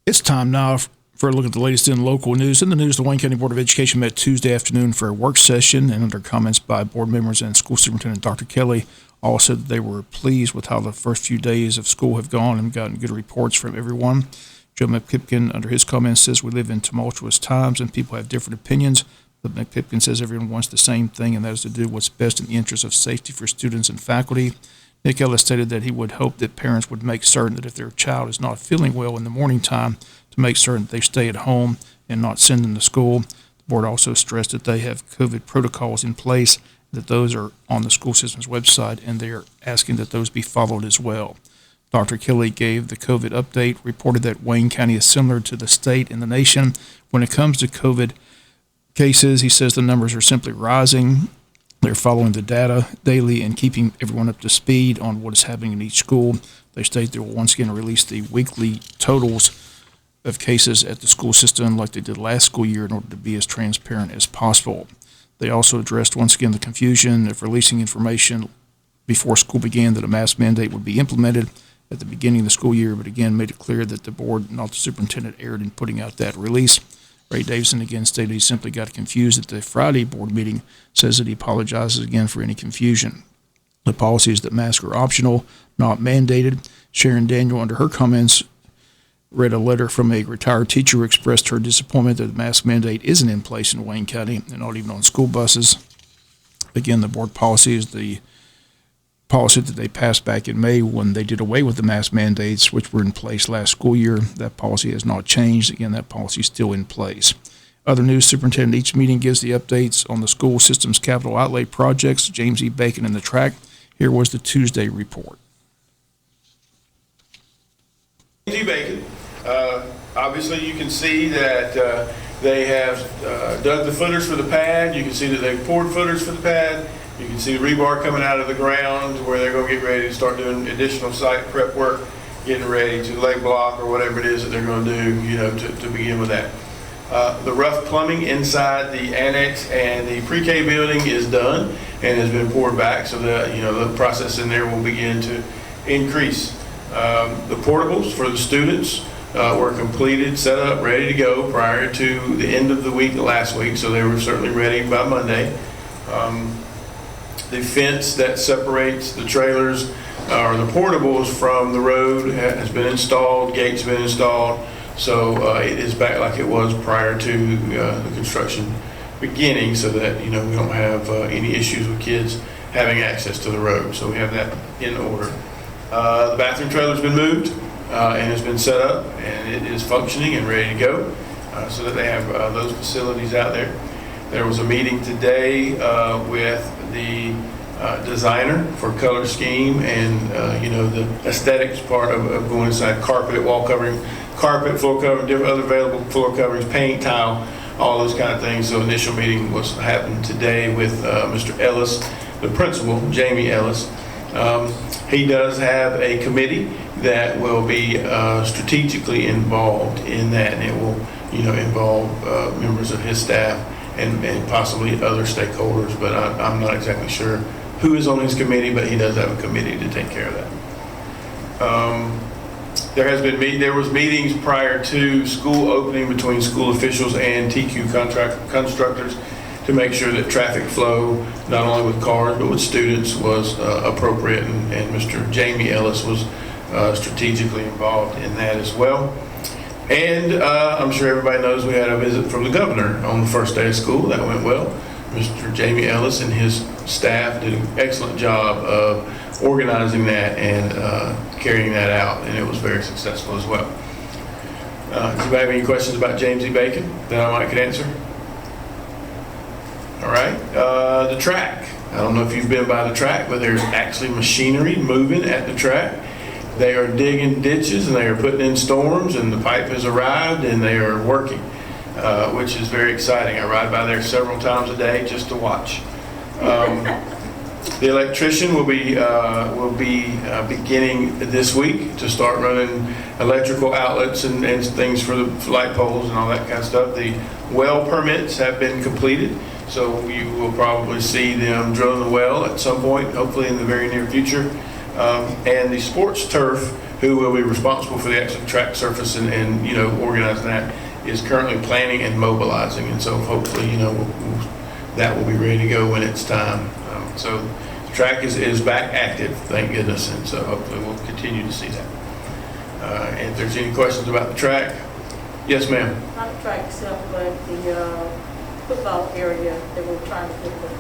It's time now for a look at the latest in local news. In the news, the Wayne County Board of Education met Tuesday afternoon for a work session, and under comments by board members and School Superintendent Dr. Kelly, all said that they were pleased with how the first few days of school have gone and gotten good reports from everyone. Joe McPipkin, under his comments, says we live in tumultuous times and people have different opinions, but McPipkin says everyone wants the same thing, and that is to do what's best in the interest of safety for students and faculty. Nick Ellis stated that he would hope that parents would make certain that if their child is not feeling well in the morning time, to make certain that they stay at home and not send them to school. The board also stressed that they have COVID protocols in place, that those are on the school system's website, and they are asking that those be followed as well. Dr. Kelly gave the COVID update, reported that Wayne County is similar to the state and the nation when it comes to COVID cases. He says the numbers are simply rising. They're following the data daily and keeping everyone up to speed on what is happening in each school. They state they will once again release the weekly totals of cases at the school system like they did last school year in order to be as transparent as possible. They also addressed once again the confusion of releasing information before school began that a mask mandate would be implemented at the beginning of the school year, but again made it clear that the board, not the superintendent, erred in putting out that release. Ray Davison again stated he simply got confused at the Friday board meeting, says that he apologizes again for any confusion. The policy is that masks are optional, not mandated. Sharon Daniel, under her comments, read a letter from a retired teacher who expressed her disappointment that the mask mandate isn't in place in Wayne County and not even on school buses. Again, the board policy is the policy that they passed back in May when they did away with the mask mandates, which were in place last school year. That policy has not changed. Again, that policy is still in place. Other news, superintendent each meeting gives the updates on the school system's capital outlay projects. James E. Bacon in the track. Here was the Tuesday report. James E. Bacon. Obviously, you can see that they have dug the footers for the pad. You can see that they've poured footers for the pad. You can see the rebar coming out of the ground where they're going to get ready to start doing additional site prep work, getting ready to lay block or whatever it is that they're going to do, to begin with that. The rough plumbing inside the annex and the pre-K building is done and has been poured back, so that the process in there will begin to increase. The portables for the students were completed, set up, ready to go prior to the end of the week last week, so they were certainly ready by Monday. The fence that separates the trailers or the portables from the road has been installed, gates been installed, so it is back like it was prior to the construction beginning, so that we don't have any issues with kids having access to the road. So we have that in order. The bathroom trailer's been moved and has been set up, and it is functioning and ready to go, so that they have those facilities out there. There was a meeting today with the designer for color scheme and the aesthetics part of going inside: carpet, wall covering, carpet, floor covering, different other available floor coverings, paint, tile, all those kind of things. So initial meeting was happened today with Mr. Ellis, the principal, Jamie Ellis. He does have a committee that will be strategically involved in that, and it will involve members of his staff and possibly other stakeholders, but I'm not exactly sure who is on his committee, but he does have a committee to take care of that. There was meetings prior to school opening between school officials and TQ constructors to make sure that traffic flow, not only with cars but with students, was appropriate, and Mr. Jamie Ellis was strategically involved in that as well. And I'm sure everybody knows we had a visit from the governor on the first day of school. That went well. Mr. Jamie Ellis and his staff did an excellent job of organizing that and carrying that out, and it was very successful as well. Does anybody have any questions about James E. Bacon that I might could answer? All right. The track. I don't know if you've been by the track, but there's actually machinery moving at the track. They are digging ditches and they are putting in storms, and the pipe has arrived and they are working, which is very exciting. I ride by there several times a day just to watch. The electrician will be beginning this week to start running electrical outlets and things for the light poles and all that kind of stuff. The well permits have been completed, so you will probably see them drilling the well at some point, hopefully in the very near future. and the sports turf, who will be responsible for the actual track surface and organizing that, is currently planning and mobilizing. And so hopefully, that will be ready to go when it's time. So the track is back active, thank goodness. And so hopefully we'll continue to see that. And if there's any questions about the track, yes, ma'am. Not the track itself, but the football area that we're trying to put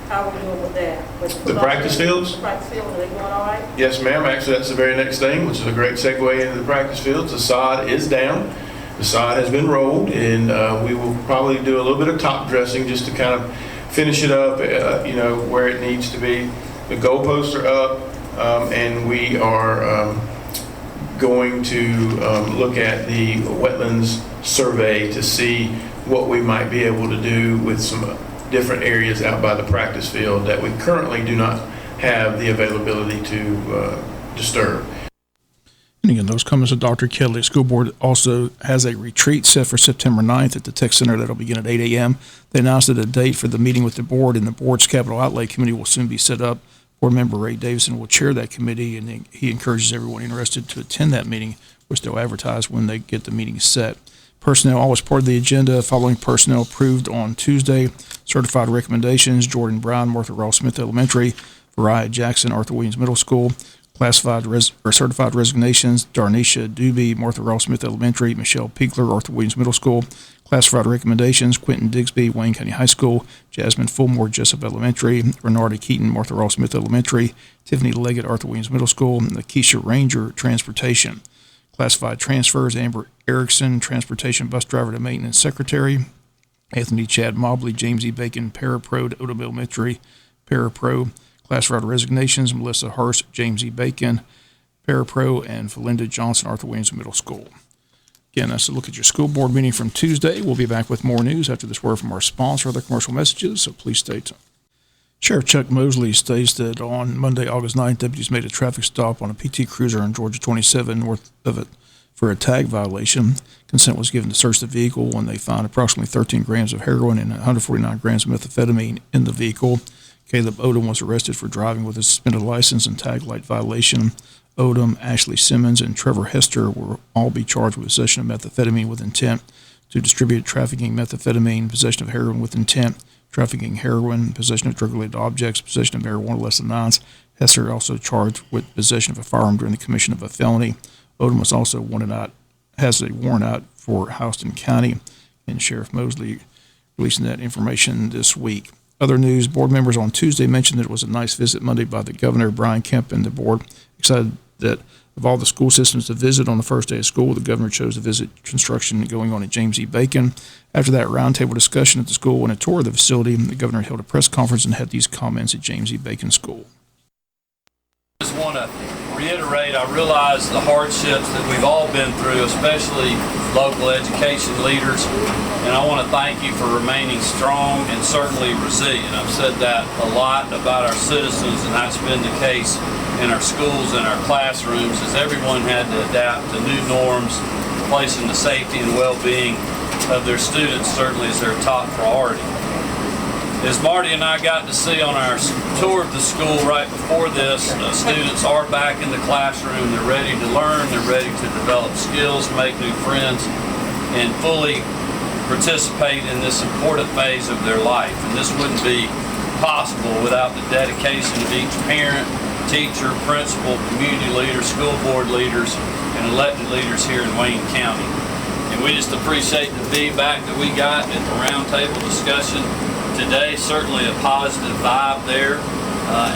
how are we doing with that? The practice fields? The practice fields, are they going all right? Yes, ma'am. Actually, that's the very next thing, which is a great segue into the practice fields. The sod is down. The sod has been rolled, and we will probably do a little bit of top dressing just to kind of finish it up, where it needs to be. The goalposts are up, and we are going to look at the wetlands survey to see what we might be able to do with some different areas out by the practice field that we currently do not have the availability to disturb. And again, those comments of Dr. Kelly. School board also has a retreat set for September 9th at the Tech Center that'll begin at 8 a.m. They announced that a date for the meeting with the board, and the board's capital outlay committee will soon be set up. Board member Ray Davison will chair that committee, and he encourages everyone interested to attend that meeting, which they'll advertise when they get the meeting set. Personnel, always part of the agenda. Following personnel approved on Tuesday: certified recommendations, Jordan Brown, Martha Ross Smith Elementary; Variah Jackson, Arthur Williams Middle School. Classified or certified resignations: Darnisha Doobie, Martha Ross Smith Elementary; Michelle Piegler, Arthur Williams Middle School. Classified recommendations: Quentin Digsby, Wayne County High School; Jasmine Fulmore, Jesup Elementary; Renarda Keaton, Martha Ross Smith Elementary; Tiffany Leggett, Arthur Williams Middle School; and Lakeisha Ranger, Transportation. Classified transfers: Amber Erickson, Transportation Bus Driver to Maintenance Secretary; Anthony Chad Mobley, James E. Bacon, Parapro to Odom Elementary, Parapro. Classified resignations: Melissa Hurst, James E. Bacon, Parapro, and Felinda Johnson, Arthur Williams Middle School. Again, that's a look at your school board meeting from Tuesday. We'll be back with more news after this word from our sponsor, other commercial messages, so please stay tuned. Sheriff Chuck Mosley states that on Monday, August 9th, deputies made a traffic stop on a PT Cruiser on Georgia 27 north of it for a tag violation. Consent was given to search the vehicle when they found approximately 13 grams of heroin and 149 grams of methamphetamine in the vehicle. Caleb Odom was arrested for driving with a suspended license and tag light violation. Odom, Ashley Simmons, and Trevor Hester will all be charged with possession of methamphetamine with intent to distribute, trafficking methamphetamine, possession of heroin with intent, trafficking heroin, possession of drug-related objects, possession of marijuana less than nines. Hester also charged with possession of a firearm during the commission of a felony. Odom was also has a warrant out for Houston County, and Sheriff Mosley releasing that information this week. Other news: board members on Tuesday mentioned that it was a nice visit Monday by the governor, Brian Kemp, and the board. Excited that of all the school systems to visit on the first day of school, the governor chose to visit construction going on at James E. Bacon. After that roundtable discussion at the school and a tour of the facility, the governor held a press conference and had these comments at James E. Bacon School. I just want to reiterate, I realize the hardships that we've all been through, especially local education leaders, and I want to thank you for remaining strong and certainly resilient. I've said that a lot about our citizens, and that's been the case in our schools and our classrooms, as everyone had to adapt to new norms, placing the safety and well-being of their students certainly as their top priority. As Marty and I got to see on our tour of the school right before this, students are back in the classroom. They're ready to learn, they're ready to develop skills, make new friends, and fully participate in this important phase of their life. And this wouldn't be possible without the dedication of each parent, teacher, principal, community leaders, school board leaders, and elected leaders here in Wayne County. And we just appreciate the feedback that we got at the roundtable discussion today. Certainly a positive vibe there,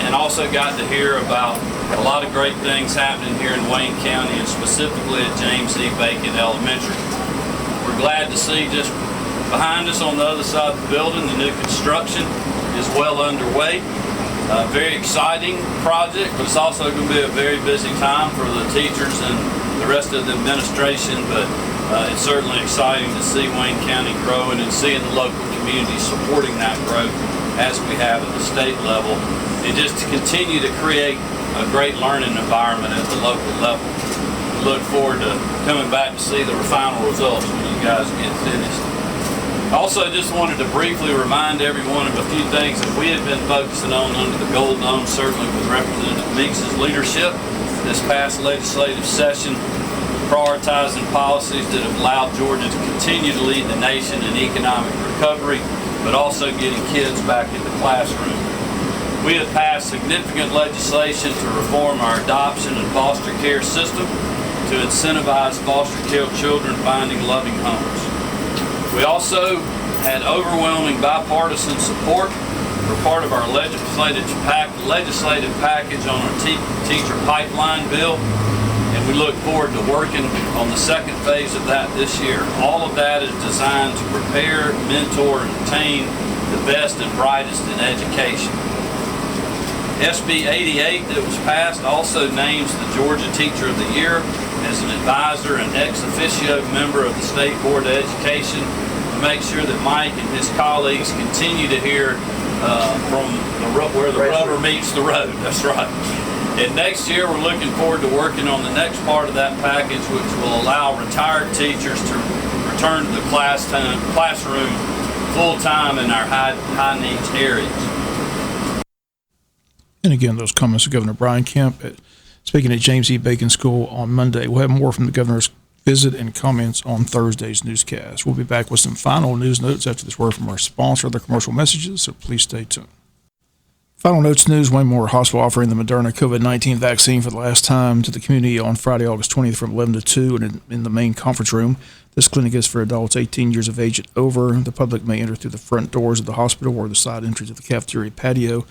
and also got to hear about a lot of great things happening here in Wayne County, and specifically at James E. Bacon Elementary. We're glad to see just behind us on the other side of the building, the new construction is well underway. Very exciting project, but it's also going to be a very busy time for the teachers and the rest of the administration, but it's certainly exciting to see Wayne County growing and seeing the local community supporting that growth as we have at the state level, and just to continue to create a great learning environment at the local level. We look forward to coming back to see the final results when you guys get finished. Also, just wanted to briefly remind everyone of a few things that we have been focusing on under the Gold Dome, certainly with Representative Meeks' leadership this past legislative session, prioritizing policies that have allowed Georgia to continue to lead the nation in economic recovery, but also getting kids back in the classroom. We have passed significant legislation to reform our adoption and foster care system to incentivize foster care children finding loving homes. We also had overwhelming bipartisan support for part of our legislative package on our teacher pipeline bill, and we look forward to working on the second phase of that this year. All of that is designed to prepare, mentor, and retain the best and brightest in education. SB 88 that was passed also names the Georgia Teacher of the Year as an advisor and ex officio member of the State Board of Education to make sure that Mike and his colleagues continue to hear from where the rubber meets the road. That's right. And next year we're looking forward to working on the next part of that package, which will allow retired teachers to return to the classroom full-time in our high needs areas. And again, those comments of Governor Brian Kemp speaking at James E. Bacon School on Monday. We'll have more from the governor's visit and comments on Thursday's newscast. We'll be back with some final news notes after this word from our sponsor, other commercial messages, so please stay tuned. Final notes news: Wayne Memorial Hospital offering the Moderna COVID-19 vaccine for the last time to the community on Friday, August 20th from 11 to 2 and in the main conference room. This clinic is for adults 18 years of age and over. The public may enter through the front doors of the hospital or the side entry to the cafeteria patio.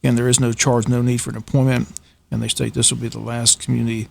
Again, there is no charge, no need for an appointment, and they state this will be the last community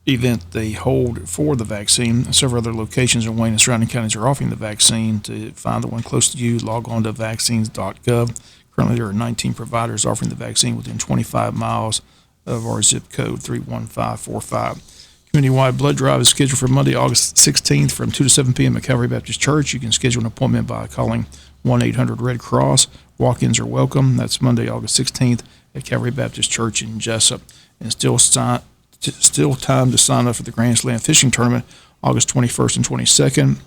event they hold for the vaccine. Several other locations in Wayne and surrounding counties are offering the vaccine. To find the one close to you, log on to vaccines.gov. Currently, there are 19 providers offering the vaccine within 25 miles of our zip code 31545. Community-wide blood drive is scheduled for Monday, August 16th from 2 to 7 p.m. at Calvary Baptist Church. You can schedule an appointment by calling 1-800-RED-CROSS. Walk-ins are welcome. That's Monday, August 16th at Calvary Baptist Church in Jesup. And still time to sign up for the Grand Slam Fishing Tournament, August 21st and 22nd.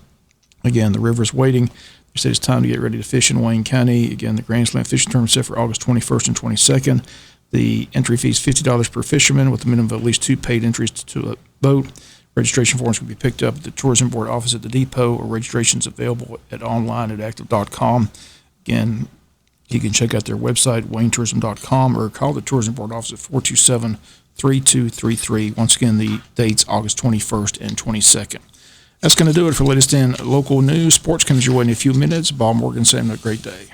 Again, the river's waiting. They say it's time to get ready to fish in Wayne County. Again, the Grand Slam Fishing Tournament set for August 21st and 22nd. The entry fee is $50 per fisherman with a minimum of at least 2 paid entries to a boat. Registration forms can be picked up at the Tourism Board office at the depot, or registrations available at online at active.com. Again, you can check out their website, waynetourism.com, or call the Tourism Board office at 427-3233. Once again, the dates August 21st and 22nd. That's going to do it for latest in local news. Sports comes your way in a few minutes. Bob Morgan saying a great day.